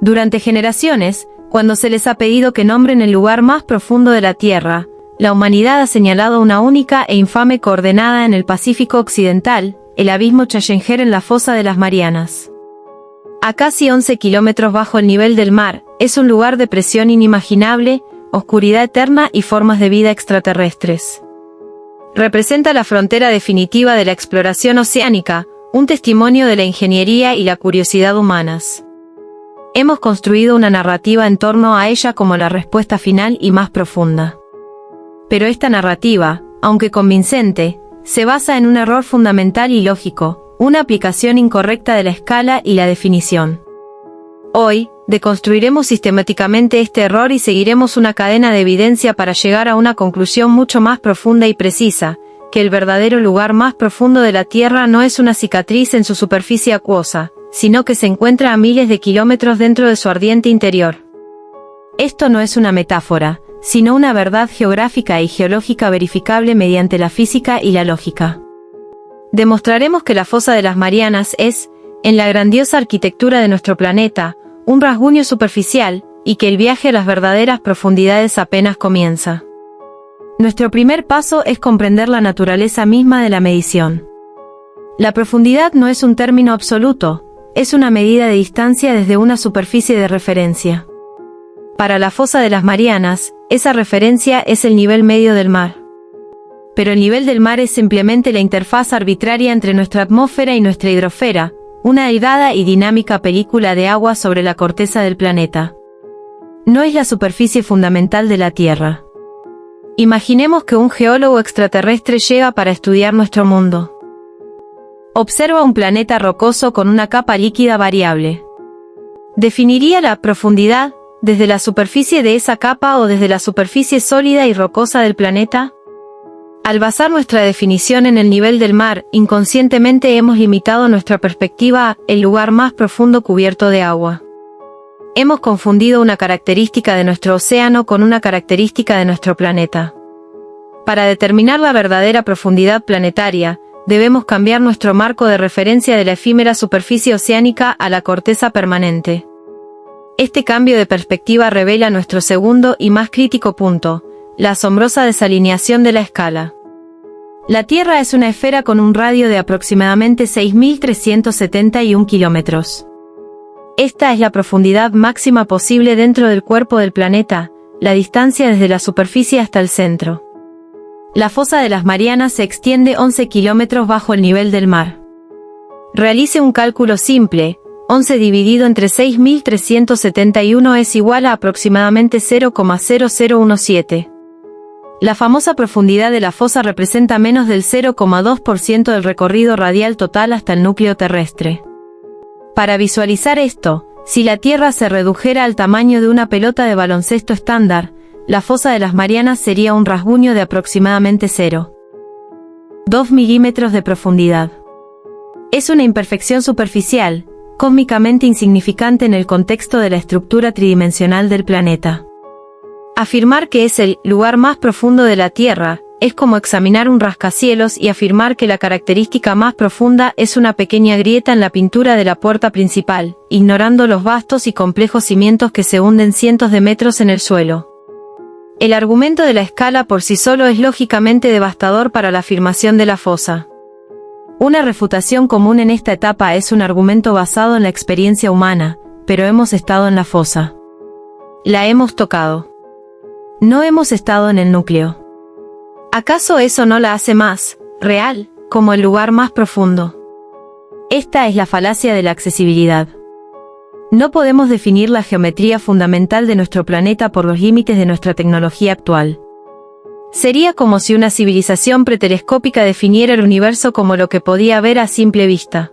Durante generaciones, cuando se les ha pedido que nombren el lugar más profundo de la Tierra, la humanidad ha señalado una única e infame coordenada en el Pacífico Occidental, el abismo Challenger en la fosa de las Marianas. A casi 11 kilómetros bajo el nivel del mar, es un lugar de presión inimaginable, oscuridad eterna y formas de vida extraterrestres. Representa la frontera definitiva de la exploración oceánica, un testimonio de la ingeniería y la curiosidad humanas. Hemos construido una narrativa en torno a ella como la respuesta final y más profunda. Pero esta narrativa, aunque convincente, se basa en un error fundamental y lógico, una aplicación incorrecta de la escala y la definición. Hoy, deconstruiremos sistemáticamente este error y seguiremos una cadena de evidencia para llegar a una conclusión mucho más profunda y precisa, que el verdadero lugar más profundo de la Tierra no es una cicatriz en su superficie acuosa, sino que se encuentra a miles de kilómetros dentro de su ardiente interior. Esto no es una metáfora, sino una verdad geográfica y geológica verificable mediante la física y la lógica. Demostraremos que la fosa de las Marianas es, en la grandiosa arquitectura de nuestro planeta, un rasguño superficial, y que el viaje a las verdaderas profundidades apenas comienza. Nuestro primer paso es comprender la naturaleza misma de la medición. La profundidad no es un término absoluto, es una medida de distancia desde una superficie de referencia. Para la fosa de las Marianas, esa referencia es el nivel medio del mar. Pero el nivel del mar es simplemente la interfaz arbitraria entre nuestra atmósfera y nuestra hidrosfera, una delgada y dinámica película de agua sobre la corteza del planeta. No es la superficie fundamental de la Tierra. Imaginemos que un geólogo extraterrestre llega para estudiar nuestro mundo. Observa un planeta rocoso con una capa líquida variable. ¿Definiría la profundidad desde la superficie de esa capa o desde la superficie sólida y rocosa del planeta? Al basar nuestra definición en el nivel del mar, inconscientemente hemos limitado nuestra perspectiva a el lugar más profundo cubierto de agua. Hemos confundido una característica de nuestro océano con una característica de nuestro planeta. Para determinar la verdadera profundidad planetaria, debemos cambiar nuestro marco de referencia de la efímera superficie oceánica a la corteza permanente. Este cambio de perspectiva revela nuestro segundo y más crítico punto, la asombrosa desalineación de la escala. La Tierra es una esfera con un radio de aproximadamente 6.371 kilómetros. Esta es la profundidad máxima posible dentro del cuerpo del planeta, la distancia desde la superficie hasta el centro. La fosa de las Marianas se extiende 11 kilómetros bajo el nivel del mar. Realice un cálculo simple, 11 dividido entre 6.371 es igual a aproximadamente 0,0017. La famosa profundidad de la fosa representa menos del 0,2% del recorrido radial total hasta el núcleo terrestre. Para visualizar esto, si la Tierra se redujera al tamaño de una pelota de baloncesto estándar, la fosa de las Marianas sería un rasguño de aproximadamente 0,2 milímetros de profundidad. Es una imperfección superficial, cósmicamente insignificante en el contexto de la estructura tridimensional del planeta. Afirmar que es el lugar más profundo de la Tierra es como examinar un rascacielos y afirmar que la característica más profunda es una pequeña grieta en la pintura de la puerta principal, ignorando los vastos y complejos cimientos que se hunden cientos de metros en el suelo. El argumento de la escala por sí solo es lógicamente devastador para la afirmación de la fosa. Una refutación común en esta etapa es un argumento basado en la experiencia humana, pero hemos estado en la fosa. La hemos tocado. No hemos estado en el núcleo. ¿Acaso eso no la hace más real, como el lugar más profundo? Esta es la falacia de la accesibilidad. No podemos definir la geometría fundamental de nuestro planeta por los límites de nuestra tecnología actual. Sería como si una civilización pretelescópica definiera el universo como lo que podía ver a simple vista.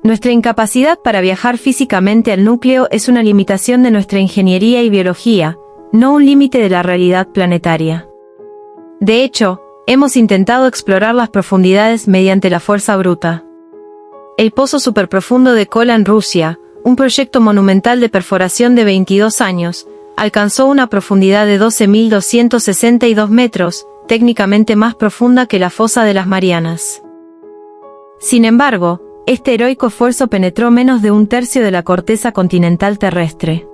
Nuestra incapacidad para viajar físicamente al núcleo es una limitación de nuestra ingeniería y biología, no un límite de la realidad planetaria. De hecho, hemos intentado explorar las profundidades mediante la fuerza bruta. El pozo superprofundo de Kola en Rusia, un proyecto monumental de perforación de 22 años, alcanzó una profundidad de 12.262 metros, técnicamente más profunda que la fosa de las Marianas. Sin embargo, Este heroico esfuerzo penetró menos de un tercio de la corteza continental terrestre.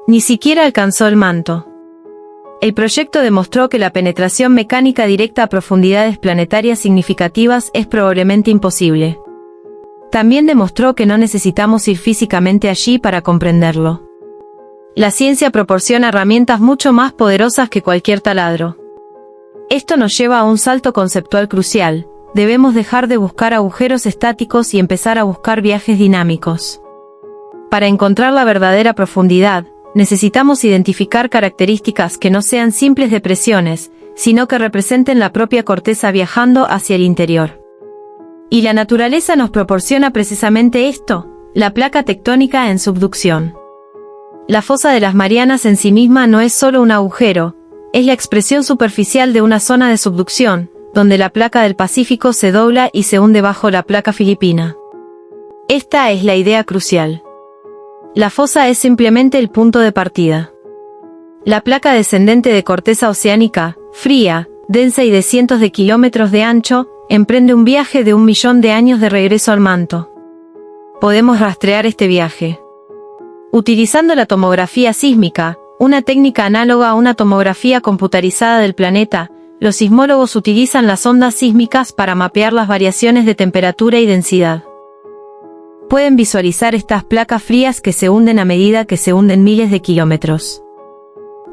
Ni siquiera alcanzó el manto. El proyecto demostró que la penetración mecánica directa a profundidades planetarias significativas es probablemente imposible. También demostró que no necesitamos ir físicamente allí para comprenderlo. La ciencia proporciona herramientas mucho más poderosas que cualquier taladro. Esto nos lleva a un salto conceptual crucial. Debemos dejar de buscar agujeros estáticos y empezar a buscar viajes dinámicos. Para encontrar la verdadera profundidad, necesitamos identificar características que no sean simples depresiones, sino que representen la propia corteza viajando hacia el interior. Y la naturaleza nos proporciona precisamente esto, la placa tectónica en subducción. La fosa de las Marianas en sí misma no es solo un agujero, es la expresión superficial de una zona de subducción, donde la placa del Pacífico se dobla y se hunde bajo la placa filipina. Esta es la idea crucial. La fosa es simplemente el punto de partida. La placa descendente de corteza oceánica, fría, densa y de cientos de kilómetros de ancho, emprende un viaje de 1 millón de años de regreso al manto. Podemos rastrear este viaje. Utilizando la tomografía sísmica, una técnica análoga a una tomografía computarizada del planeta, los sismólogos utilizan las ondas sísmicas para mapear las variaciones de temperatura y densidad. Pueden visualizar estas placas frías que se hunden a medida que se hunden miles de kilómetros.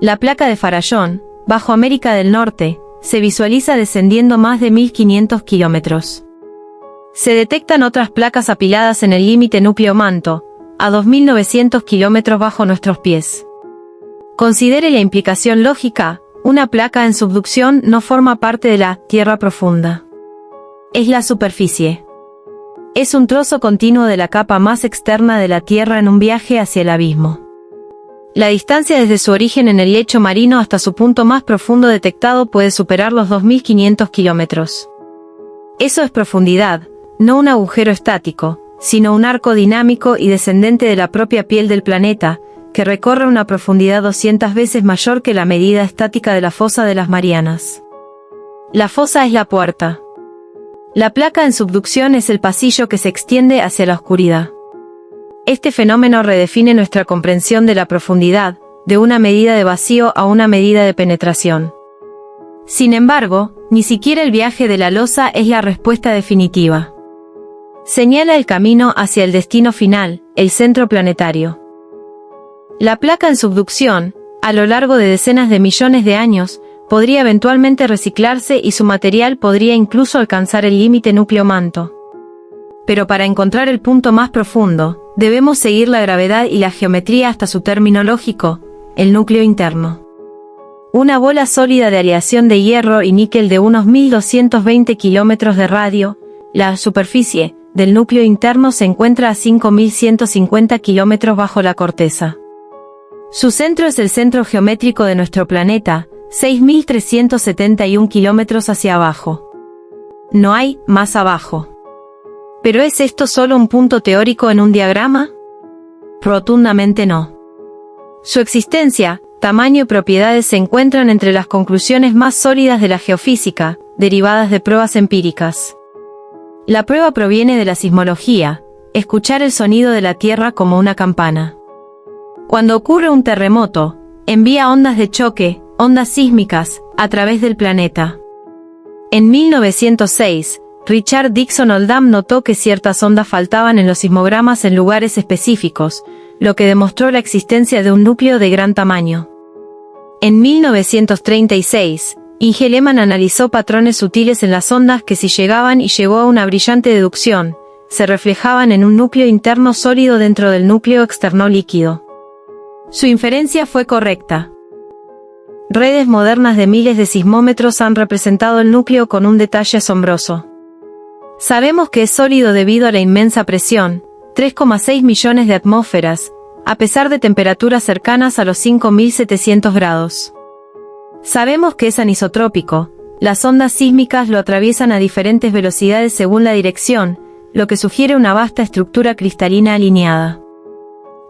La placa de Farallón, bajo América del Norte, se visualiza descendiendo más de 1500 kilómetros. Se detectan otras placas apiladas en el límite núcleo-manto, a 2900 kilómetros bajo nuestros pies. Considere la implicación lógica. Una placa en subducción no forma parte de la tierra profunda. Es la superficie. Es un trozo continuo de la capa más externa de la Tierra en un viaje hacia el abismo. La distancia desde su origen en el lecho marino hasta su punto más profundo detectado puede superar los 2500 kilómetros. Eso es profundidad, no un agujero estático, sino un arco dinámico y descendente de la propia piel del planeta, que recorre una profundidad 200 veces mayor que la medida estática de la fosa de las Marianas. La fosa es la puerta. La placa en subducción es el pasillo que se extiende hacia la oscuridad. Este fenómeno redefine nuestra comprensión de la profundidad, de una medida de vacío a una medida de penetración. Sin embargo, ni siquiera el viaje de la losa es la respuesta definitiva. Señala el camino hacia el destino final, el centro planetario. La placa en subducción, a lo largo de decenas de millones de años, podría eventualmente reciclarse y su material podría incluso alcanzar el límite núcleo-manto. Pero para encontrar el punto más profundo, debemos seguir la gravedad y la geometría hasta su término lógico, el núcleo interno. Una bola sólida de aleación de hierro y níquel de unos 1220 kilómetros de radio, la superficie del núcleo interno se encuentra a 5150 kilómetros bajo la corteza. Su centro es el centro geométrico de nuestro planeta, 6.371 kilómetros hacia abajo. No hay más abajo. ¿Pero es esto solo un punto teórico en un diagrama? Rotundamente no. Su existencia, tamaño y propiedades se encuentran entre las conclusiones más sólidas de la geofísica, derivadas de pruebas empíricas. La prueba proviene de la sismología, escuchar el sonido de la Tierra como una campana. Cuando ocurre un terremoto, envía ondas de choque, ondas sísmicas, a través del planeta. En 1906, Richard Dixon Oldham notó que ciertas ondas faltaban en los sismogramas en lugares específicos, lo que demostró la existencia de un núcleo de gran tamaño. En 1936, Inge Lehmann analizó patrones sutiles en las ondas que si llegaban y llegó a una brillante deducción, se reflejaban en un núcleo interno sólido dentro del núcleo externo líquido. Su inferencia fue correcta. Redes modernas de miles de sismómetros han representado el núcleo con un detalle asombroso. Sabemos que es sólido debido a la inmensa presión, 3,6 millones de atmósferas, a pesar de temperaturas cercanas a los 5700 grados. Sabemos que es anisotrópico, las ondas sísmicas lo atraviesan a diferentes velocidades según la dirección, lo que sugiere una vasta estructura cristalina alineada.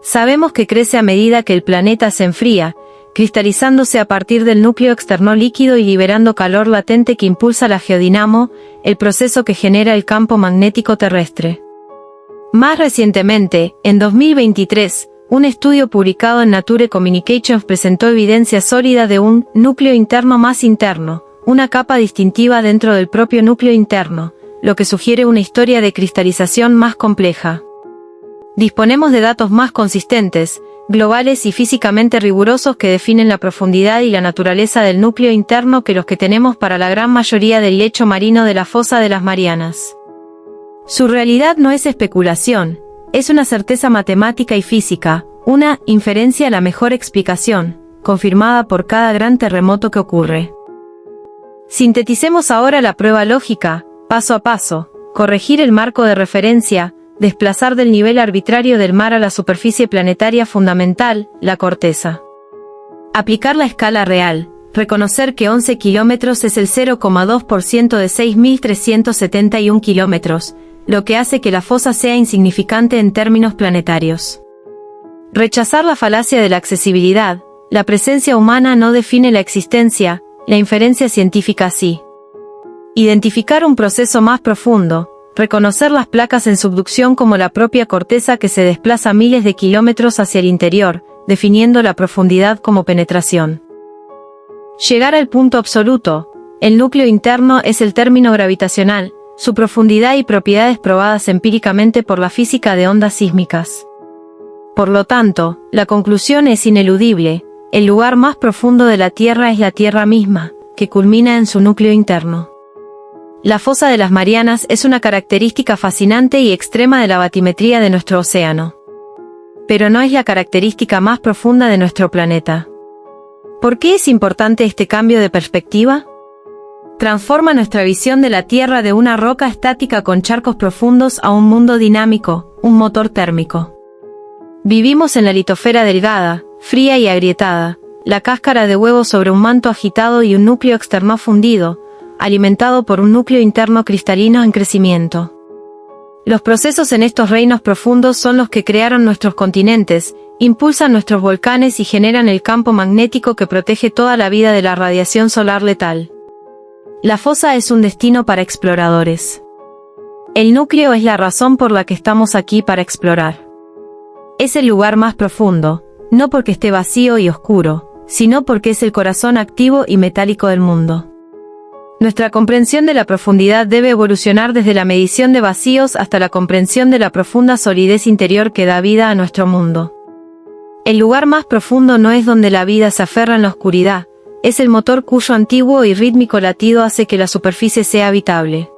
Sabemos que crece a medida que el planeta se enfría, cristalizándose a partir del núcleo externo líquido y liberando calor latente que impulsa la geodinamo, el proceso que genera el campo magnético terrestre. Más recientemente, en 2023, un estudio publicado en Nature Communications presentó evidencia sólida de un núcleo interno más interno, una capa distintiva dentro del propio núcleo interno, lo que sugiere una historia de cristalización más compleja. Disponemos de datos más consistentes, globales y físicamente rigurosos que definen la profundidad y la naturaleza del núcleo interno que los que tenemos para la gran mayoría del lecho marino de la fosa de las Marianas. Su realidad no es especulación, es una certeza matemática y física, una inferencia a la mejor explicación, confirmada por cada gran terremoto que ocurre. Sinteticemos ahora la prueba lógica, paso a paso: corregir el marco de referencia, desplazar del nivel arbitrario del mar a la superficie planetaria fundamental, la corteza. Aplicar la escala real, reconocer que 11 kilómetros es el 0,2% de 6.371 kilómetros, lo que hace que la fosa sea insignificante en términos planetarios. Rechazar la falacia de la accesibilidad, la presencia humana no define la existencia, la inferencia científica sí. Identificar un proceso más profundo, reconocer las placas en subducción como la propia corteza que se desplaza miles de kilómetros hacia el interior, definiendo la profundidad como penetración. Llegar al punto absoluto, el núcleo interno es el término gravitacional, su profundidad y propiedades probadas empíricamente por la física de ondas sísmicas. Por lo tanto, la conclusión es ineludible: el lugar más profundo de la Tierra es la Tierra misma, que culmina en su núcleo interno. La fosa de las Marianas es una característica fascinante y extrema de la batimetría de nuestro océano. Pero no es la característica más profunda de nuestro planeta. ¿Por qué es importante este cambio de perspectiva? Transforma nuestra visión de la Tierra de una roca estática con charcos profundos a un mundo dinámico, un motor térmico. Vivimos en la litosfera delgada, fría y agrietada, la cáscara de huevo sobre un manto agitado y un núcleo externo fundido, alimentado por un núcleo interno cristalino en crecimiento. Los procesos en estos reinos profundos son los que crearon nuestros continentes, impulsan nuestros volcanes y generan el campo magnético que protege toda la vida de la radiación solar letal. La fosa es un destino para exploradores. El núcleo es la razón por la que estamos aquí para explorar. Es el lugar más profundo, no porque esté vacío y oscuro, sino porque es el corazón activo y metálico del mundo. Nuestra comprensión de la profundidad debe evolucionar desde la medición de vacíos hasta la comprensión de la profunda solidez interior que da vida a nuestro mundo. El lugar más profundo no es donde la vida se aferra en la oscuridad, es el motor cuyo antiguo y rítmico latido hace que la superficie sea habitable.